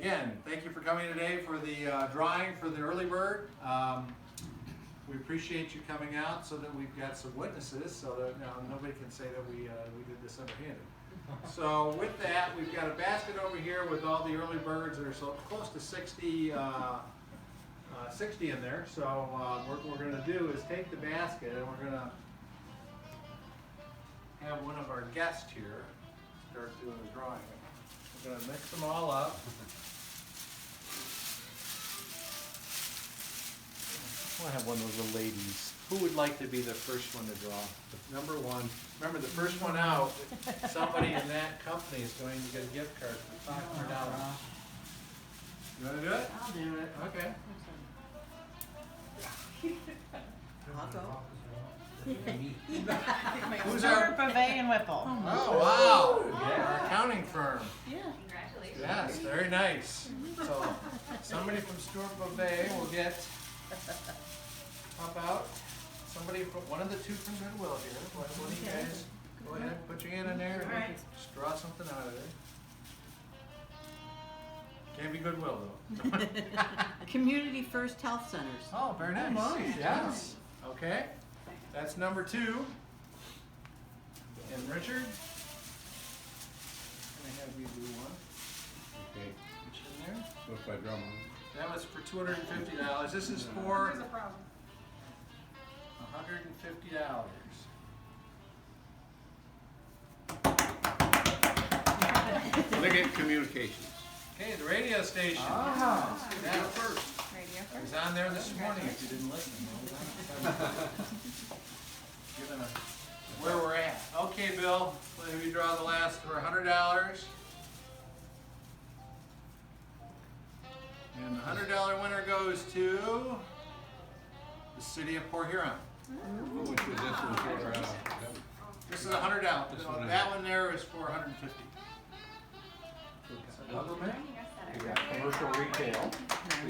again, thank you for coming today for the drawing for the early bird. We appreciate you coming out so that we've got some witnesses, so that nobody can say that we did this underhanded. So with that, we've got a basket over here with all the early birds. There's so close to 60 in there. So what we're going to do is take the basket and we're going to have one of our guests here start doing the drawing. We're going to mix them all up. I want to have one of those ladies. Who would like to be the first one to draw? Number one. Remember, the first one out, somebody in that company is going to get a gift card for $500. You want to do it? I'll do it. Okay. I'll go. Who's Stewart, our? Beauvais, and Whipple. Oh, wow. Yeah, our accounting firm. Yeah. Congratulations. Yes, very nice. So somebody from Stewart Beauvais will get, how about somebody from, one of the two from Goodwill here. One of you guys, go ahead, put your hand in there and Alright. just draw something out of there. Can't be Goodwill though. Community First Health Centers. Oh, very nice. nice. Yes. Okay. That's number 2. And Richard? I'm gonna have you do one. Okay, Put you in there. what's my drum? That was for $250. This is for There's a problem. $150. Liggett Communications. Okay, the radio station. Ah. Let's get that first. Radio I was first. on there this morning if you didn't listen. Given where we're at. Okay, Bill, let me draw the last for $100. And the $100 winner goes to the city of Port Huron. Which was this one for, This is $100. This one, That one there is for $150. Government, I we guess that got commercial retail, we